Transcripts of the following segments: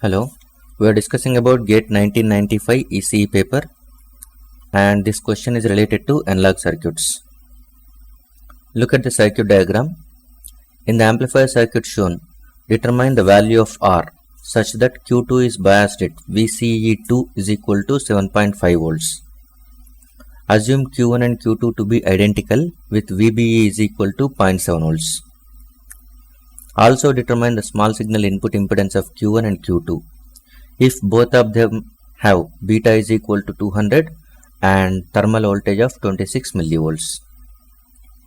Hello, we are discussing about GATE 1995 ECE paper, and this question is related to analog circuits. Look at the circuit diagram. In the amplifier circuit shown, determine the value of R such that Q2 is biased at VCE2 is equal to 7.5 volts. Assume Q1 and Q2 to be identical with VBE is equal to 0.7 volts. Also determine the small signal input impedance of Q1 and Q2. If both of them have beta is equal to 200 and thermal voltage of 26 millivolts.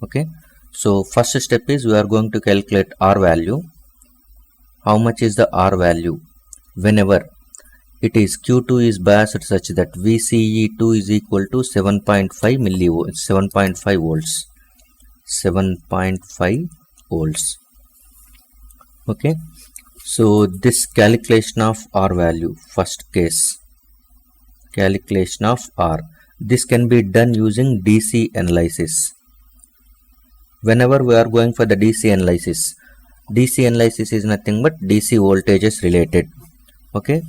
Okay, so first step is we are going to calculate R value. How much is the R value? Whenever it is Q2 is biased such that VCE2 is equal to 7.5 millivolts, 7.5 volts, 7.5 volts. Okay, so this calculation of R value, first case, calculation of R, this can be done using DC analysis. Whenever we are going for the DC analysis is nothing but DC voltages related. Okay,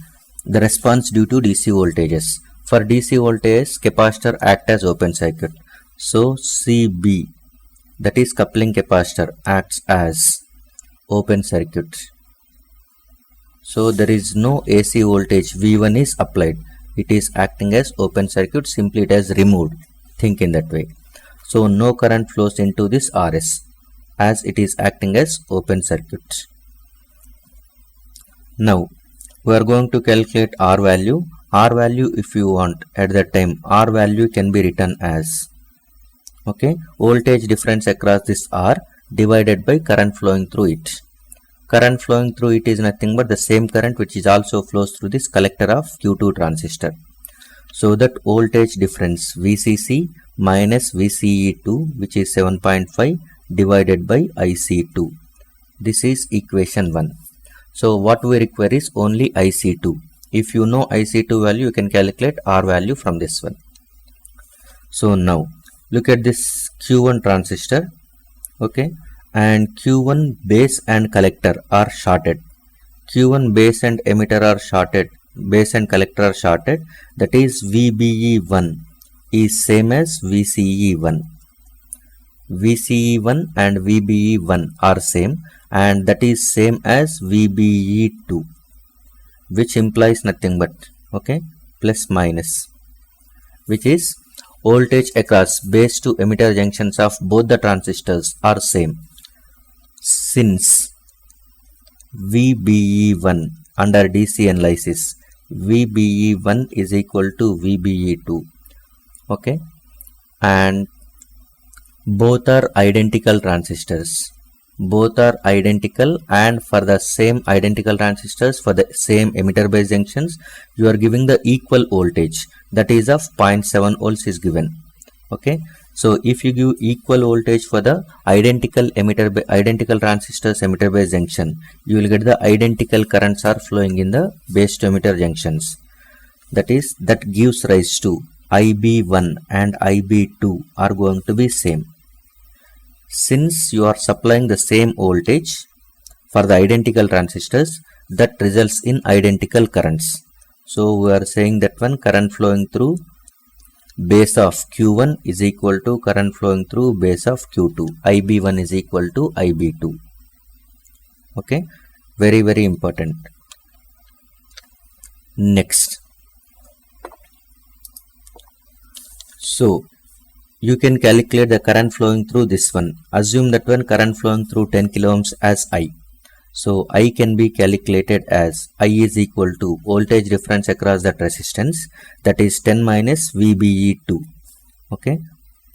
the response due to DC voltages. For DC voltages, capacitor act as open circuit. So CB, that is coupling capacitor, acts as open circuit. So there is no AC voltage V1 is applied. It is acting as open circuit, simply it has removed. Think in that way. So no current flows into this RS as it is acting as open circuit. Now we are going to calculate R value. R value, if you want at that time, R value can be written as, okay, voltage difference across this R divided by current flowing through it. Current flowing through it is nothing but the same current which is also flows through this collector of Q2 transistor. So that voltage difference VCC minus VCE2, which is 7.5, divided by IC2. This is equation 1. So what we require is only IC2. If you know IC2 value, you can calculate R value from this one. So now look at this Q1 transistor. Okay, and Q1 base and collector are shorted. Q1 base and emitter are shorted. Base and collector are shorted. That is VBE1 is same as VCE1. VCE1 and VBE1 are same, and that is same as VBE2, which implies nothing but, okay, plus minus, which is voltage across base to emitter junctions of both the transistors are same. Since VBE1 under DC analysis, VBE1 is equal to VBE2, okay, and both are identical transistors. Both are identical, and for the same identical transistors, for the same emitter base junctions, you are giving the equal voltage, that is of 0.7 volts is given. Okay, so if you give equal voltage for the identical transistors emitter base junction, you will get the identical currents are flowing in the base to emitter junctions. That gives rise to IB1 and IB2 are going to be same. Since you are supplying the same voltage for the identical transistors, that results in identical currents. So we are saying that one current flowing through base of Q1 is equal to current flowing through base of Q2. IB1 is equal to IB2. Okay, very, very important. Next, so you can calculate the current flowing through this one. Assume that one current flowing through 10 kilo ohms as I. So I can be calculated as I is equal to voltage difference across that resistance, that is 10 minus VBE2. Okay,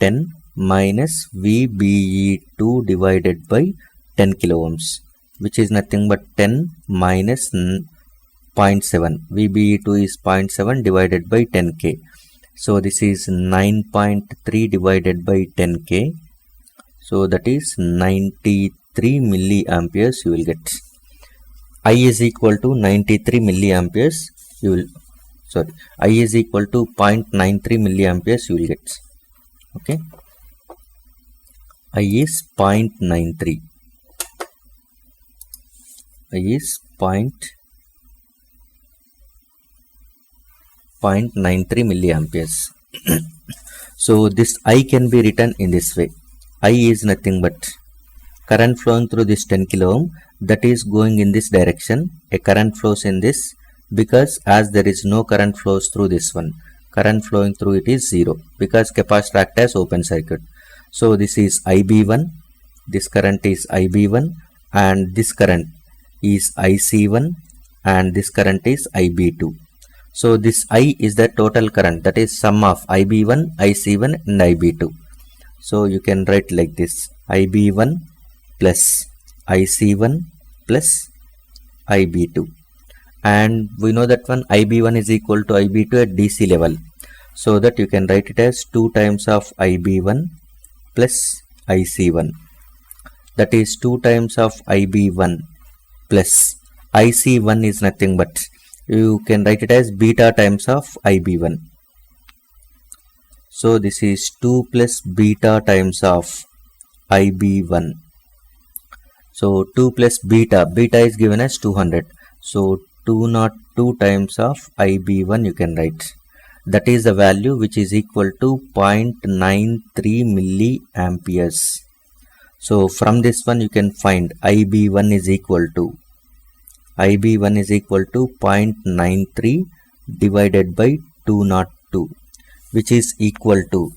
10 minus VBE2 divided by 10 kilo ohms, which is nothing but 10 minus 0.7. VBE2 is 0.7 divided by 10K. So this is 9.3 divided by 10K. So that is 93 milliamperes you will get. I is equal to 93 milliamperes. I is equal to 0.93 milliamperes you will get. Okay. I is 0.93. I is 0.93 0.93 milliamperes. So this I can be written in this way. I is nothing but current flowing through this 10 kilo ohm that is going in this direction. A current flows in this because as there is no current flows through this one, current flowing through it is 0 because capacitor act as open circuit. So this is IB1, this current is IB1, and this current is IC1, and this current is IB2. So this I is the total current, that is sum of IB1, IC1 and IB2. So you can write like this: IB1 plus IC1 plus IB2. And we know that one IB1 is equal to IB2 at DC level. So that you can write it as 2 times of IB1 plus IC1. That is 2 times of IB1 plus IC1 is nothing but you can write it as beta times of IB1. So this is 2 plus beta times of IB1. So 2 plus beta, beta is given as 200. So 202 times of IB1 you can write. That is the value which is equal to 0.93 milliamperes. So from this one you can find IB1 is equal to 0.93 divided by 202, which is equal to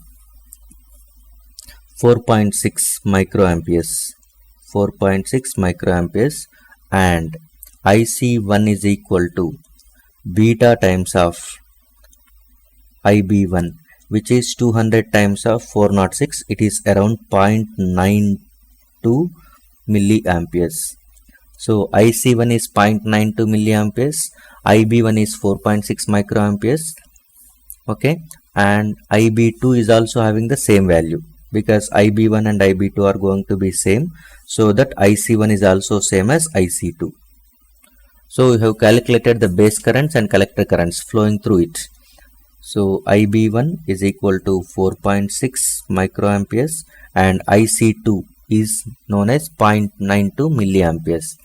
4.6 microamperes. 4.6 microamperes, and IC1 is equal to beta times of IB1, which is 200 times of 406. It is around 0.92 milliamperes. So IC1 is 0.92 milliamperes, IB1 is 4.6 microamperes. Okay, and IB2 is also having the same value because IB1 and IB2 are going to be same. So that IC1 is also same as IC2. So we have calculated the base currents and collector currents flowing through it. So IB1 is equal to 4.6 microamperes and IC2 is known as 0.92 milliamperes.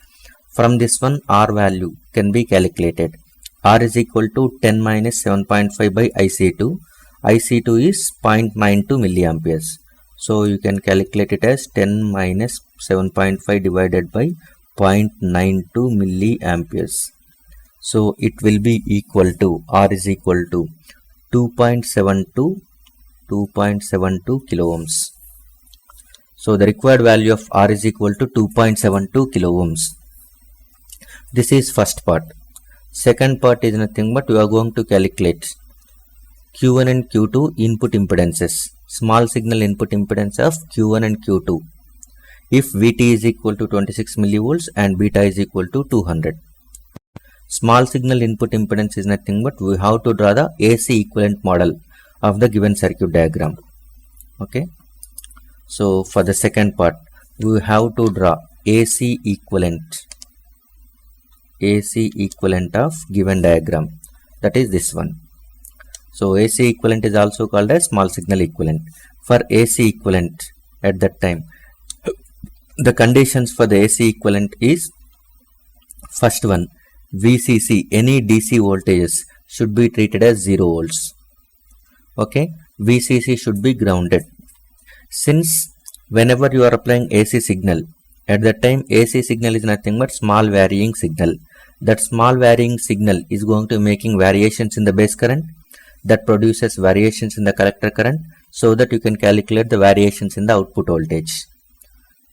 From this one R value can be calculated. R is equal to 10 minus 7.5 by IC2. IC2 is 0.92 milliamperes. So you can calculate it as 10 minus 7.5 divided by 0.92 milliamperes. So it will be equal to, R is equal to 2.72 kilo ohms. So the required value of R is equal to 2.72 kilo ohms. This is first part. Second part is nothing but we are going to calculate Q1 and Q2 input impedances. Small signal input impedance of Q1 and Q2 if Vt is equal to 26 millivolts and beta is equal to 200. Small signal input impedance is nothing but we have to draw the AC equivalent model of the given circuit diagram. Okay, so for the second part we have to draw AC equivalent of given diagram, that is this one. So AC equivalent is also called as small signal equivalent. For AC equivalent at that time, the conditions for the AC equivalent is first one, VCC, any DC voltages should be treated as 0 volts. Okay, VCC should be grounded. Since whenever you are applying AC signal, at that time AC signal is nothing but small varying signal. That small varying signal is going to making variations in the base current, that produces variations in the collector current, so that you can calculate the variations in the output voltage.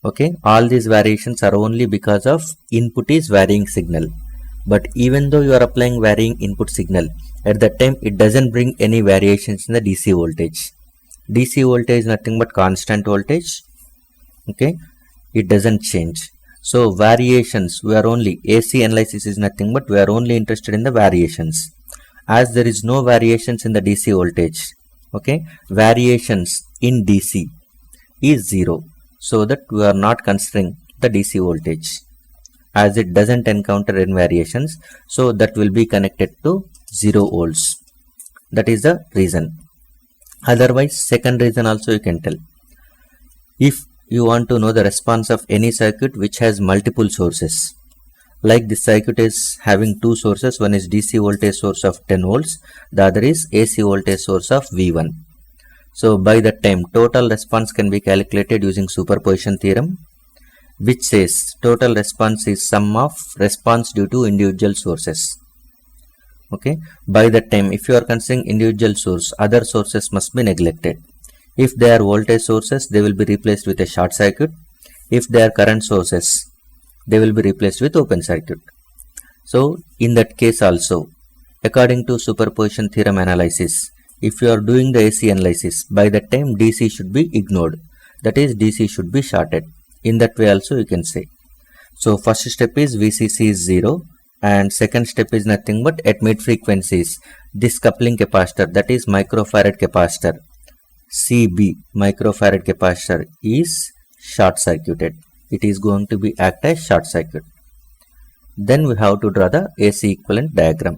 Okay, all these variations are only because of input is varying signal. But even though you are applying varying input signal, at that time it doesn't bring any variations in the DC voltage. DC voltage is nothing but constant voltage. Okay, it doesn't change. So variations, we are only, AC analysis is nothing but we are only interested in the variations. As there is no variations in the DC voltage, okay, variations in DC is 0, so that we are not considering the DC voltage as it doesn't encounter any variations, so that will be connected to 0 volts. That is the reason. Otherwise, second reason also you can tell. If you want to know the response of any circuit which has multiple sources, Like this circuit is having two sources, one is DC voltage source of 10 volts, the other is AC voltage source of V1. So by that time total response can be calculated using superposition theorem, which says total response is sum of response due to individual sources. Okay, by that time if you are considering individual source, other sources must be neglected. If they are voltage sources, they will be replaced with a short circuit. If they are current sources, they will be replaced with open circuit. So in that case also, according to superposition theorem analysis, if you are doing the AC analysis, by that time DC should be ignored, that is DC should be shorted. In that way also you can say. So first step is VCC is 0, and second step is nothing but at mid frequencies this coupling capacitor, that is microfarad capacitor CB, microfarad capacitor, is short circuited. It is going to be act as short circuit. Then we have to draw the AC equivalent diagram.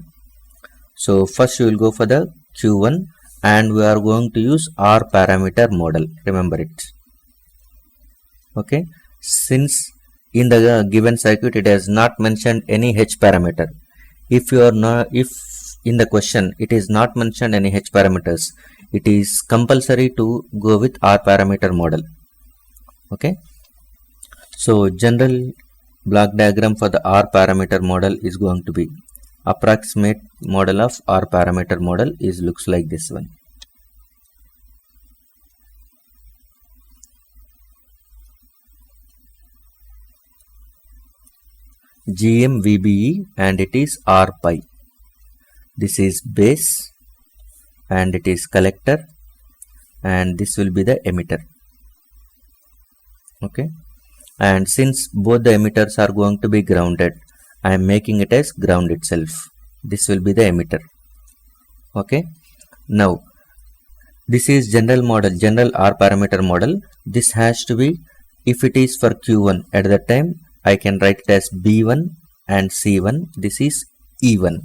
So first we will go for the Q1 and we are going to use R parameter model. Remember it. Okay. Since in the given circuit it has not mentioned any H parameter. If in the question it is not mentioned any H parameters, it is compulsory to go with R parameter model. Okay. So general block diagram for the R parameter model is going to be approximate model of R parameter model is looks like this one. GM VBE and it is R pi. This is base and it is collector and this will be the emitter. Okay. And since both the emitters are going to be grounded, I am making it as ground itself. This will be the emitter. Okay. Now this is general model, general R parameter model. This has to be, if it is for Q1 at that time, I can write it as B1 and C1. This is E1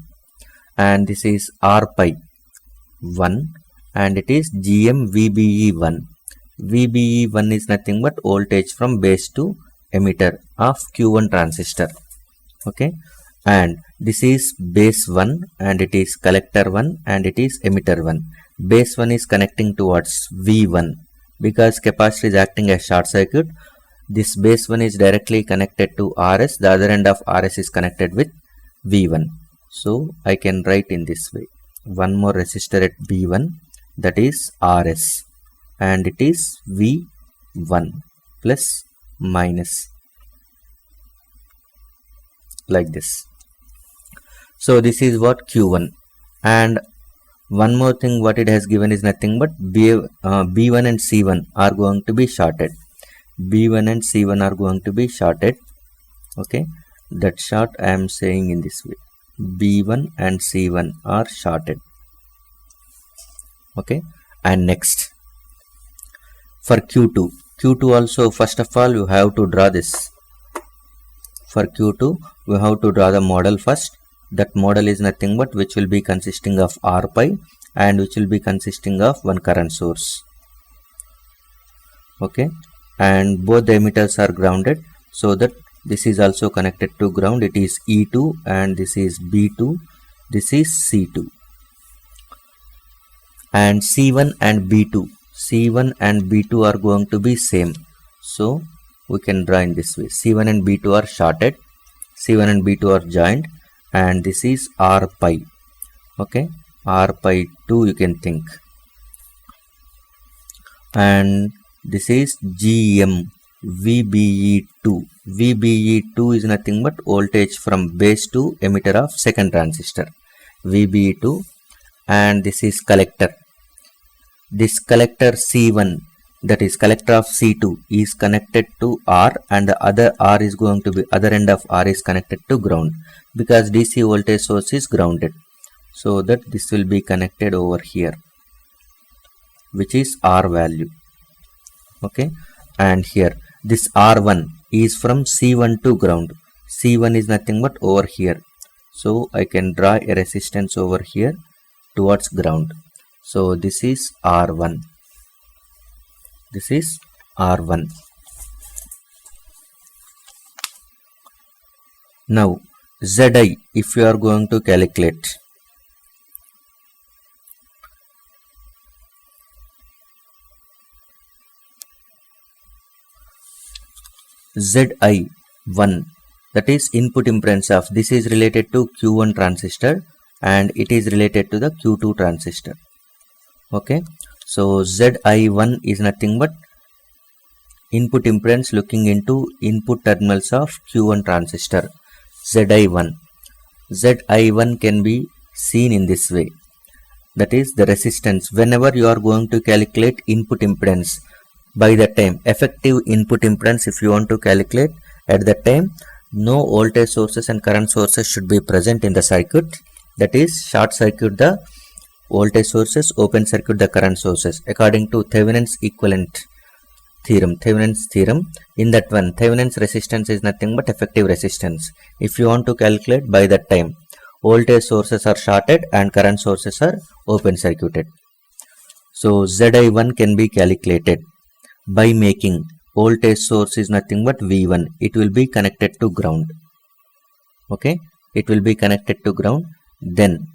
and this is R pi 1 and it is GM VBE1. VBE1 is nothing but voltage from base to emitter of Q1 transistor. Okay, and this is base 1 and it is collector 1 and it is emitter 1. Base 1 is connecting towards V1 because capacitor is acting as short circuit. This base 1 is directly connected to RS, the other end of RS is connected with V1. So I can write in this way, one more resistor at B1, that is RS, and it is V1 plus minus like this. So this is what Q1. And one more thing what it has given is nothing but B1 and C1 are going to be shorted. B1 and C1 are going to be shorted. Okay, that short I am saying in this way, B1 and C1 are shorted. Okay, and next for Q2 also, first of all you have to draw this. For Q2 we have to draw the model first. That model is nothing but which will be consisting of R pi and which will be consisting of one current source. Okay, and both the emitters are grounded, so that this is also connected to ground. It is E2 and this is B2, this is C2. And C1 and B2 are going to be same, so we can draw in this way. C1 and B2 are shorted, C1 and B2 are joined, and this is R pi. Okay, R pi 2 you can think, and this is GM VBE2. VBE2 is nothing but voltage from base to emitter of second transistor, VBE2, and this is collector. This collector C1, that is collector of C2, is connected to R, and the other R is going to be, other end of R is connected to ground because DC voltage source is grounded, so that this will be connected over here, which is R value. Okay, and here this R1 is from C1 to ground. C1 is nothing but over here, so I can draw a resistance over here towards ground. So this is R1. This is R1. Now Zi, if you are going to calculate, Zi1, that is input impedance of, this is related to Q1 transistor and it is related to the Q2 transistor. Okay, so Zi1 is nothing but input impedance looking into input terminals of Q1 transistor, Zi1. Zi1 can be seen in this way, that is the resistance. Whenever you are going to calculate input impedance, by that time effective input impedance, if you want to calculate, at that time no voltage sources and current sources should be present in the circuit, that is short circuit the voltage sources, open circuit the current sources, according to Thevenin's equivalent theorem, Thevenin's theorem. In that one, Thevenin's resistance is nothing but effective resistance. If you want to calculate, by that time voltage sources are shorted and current sources are open circuited. So Zi1 can be calculated by making voltage source is nothing but V1, it will be connected to ground. Okay, it will be connected to ground, then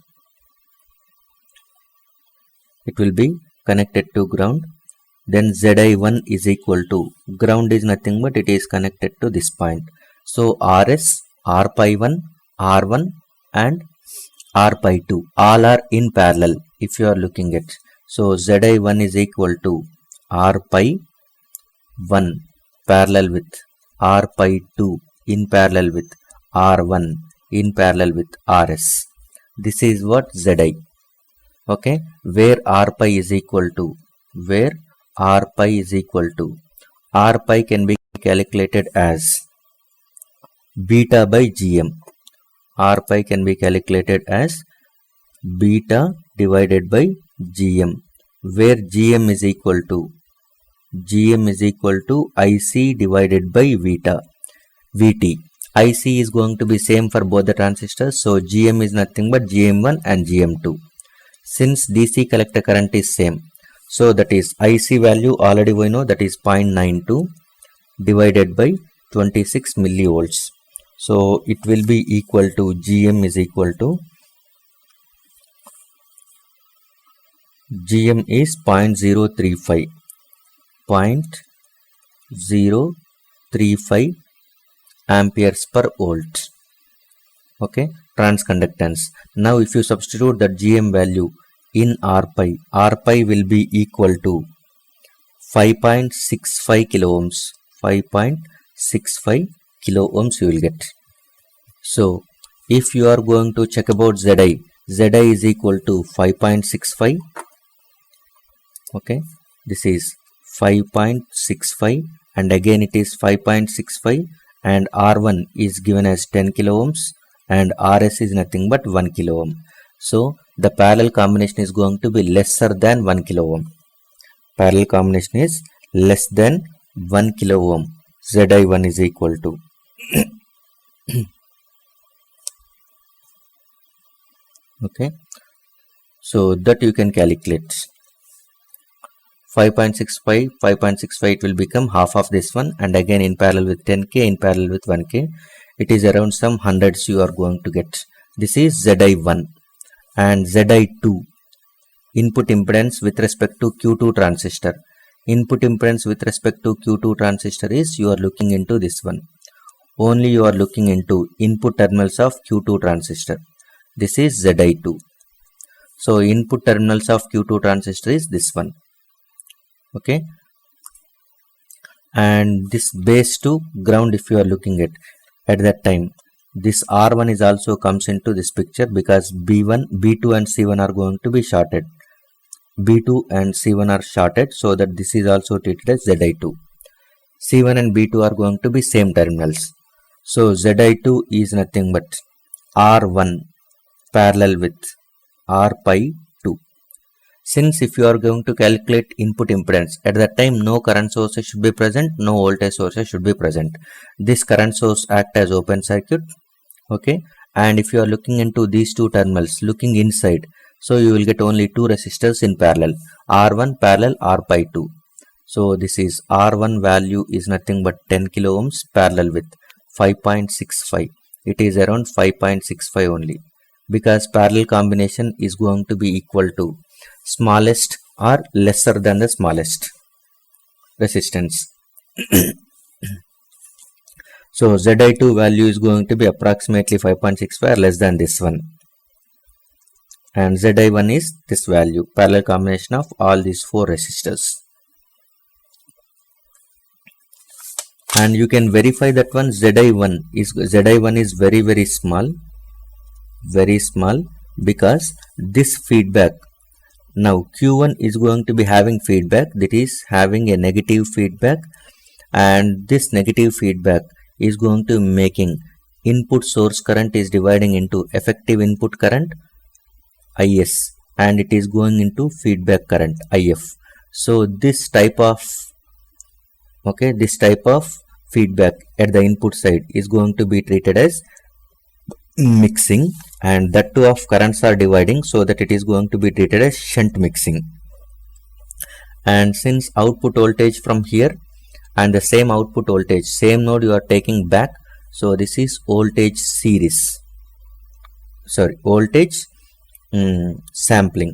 it will be connected to ground, then Zi1 is equal to, ground is nothing but it is connected to this point. So Rs, R pi 1, R1 and R pi 2 all are in parallel if you are looking at. So Zi1 is equal to R pi 1 parallel with R pi 2 in parallel with R1 in parallel with Rs. This is what Zi. Okay, where R pi is equal to, where R pi is equal to, R pi can be calculated as beta by Gm. R pi can be calculated as beta divided by Gm, where Gm is equal to IC divided by Vt. IC is going to be same for both the transistors, so Gm is nothing but Gm1 and Gm2. Since DC collector current is same, so that is IC value already we know, that is 0.92 divided by 26 millivolts. So it will be equal to, Gm is equal to, Gm is 0.035 amperes per volt. Okay, transconductance. Now if you substitute the Gm value in R pi will be equal to 5.65 kilo ohms. 5.65 kilo ohms you will get. So if you are going to check about Zi is equal to 5.65. Okay, this is 5.65 and again it is 5.65 and R1 is given as 10 kilo ohms and Rs is nothing but 1 kilo ohm. So the parallel combination is going to be lesser than 1 kilo ohm. Parallel combination is less than 1 kilo ohm. Zi1 is equal to okay, so that you can calculate 5.65 it will become half of this one, and again in parallel with 10k in parallel with 1k, it is around some hundreds you are going to get. This is Zi1 and Zi2 input impedance with respect to Q2 transistor. Input impedance with respect to Q2 transistor is, you are looking into this one, only you are looking into input terminals of Q2 transistor. This is Zi2. So input terminals of Q2 transistor is this one. Okay, and this base to ground if you are looking at that time, this R1 is also comes into this picture because B1, B2 and C1 are going to be shorted. B2 and C1 are shorted, so that this is also treated as Zi2. C1 and B2 are going to be same terminals. So Zi2 is nothing but R1 parallel with R pi 2. Since if you are going to calculate input impedance, at that time no current sources should be present, no voltage sources should be present. This current source act as open circuit. Okay, and if you are looking into these two terminals, looking inside, so you will get only two resistors in parallel, R1 parallel R pi 2. So this is R1 value is nothing but 10 kilo ohms parallel with 5.65. it is around 5.65 only, because parallel combination is going to be equal to smallest or lesser than the smallest resistance. So Zi2 value is going to be approximately 5.65 less than this one, and Zi1 is this value, parallel combination of all these four resistors. And you can verify that one Zi1 is very small, because this feedback, now Q1 is going to be having feedback, that is having a negative feedback, and this negative feedback is going to making input source current is dividing into effective input current IS, and it is going into feedback current IF. So this type of feedback at the input side is going to be treated as mixing, and that two of currents are dividing, so that it is going to be treated as shunt mixing. And since output voltage from here and the same output voltage, same node you are taking back, so this is voltage series, voltage sampling.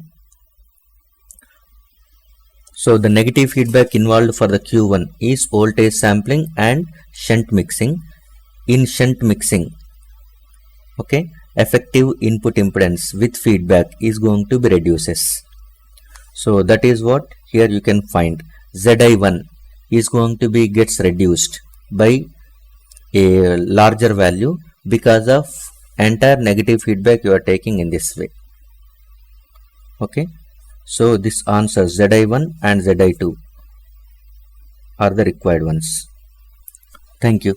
So the negative feedback involved for the Q1 is voltage sampling and shunt mixing. In shunt mixing, effective input impedance with feedback is going to be reduces. So that is what here you can find. Zi1 is going to be gets reduced by a larger value because of entire negative feedback you are taking in this way. So this answer Zi1 and Zi2 are the required ones. Thank you.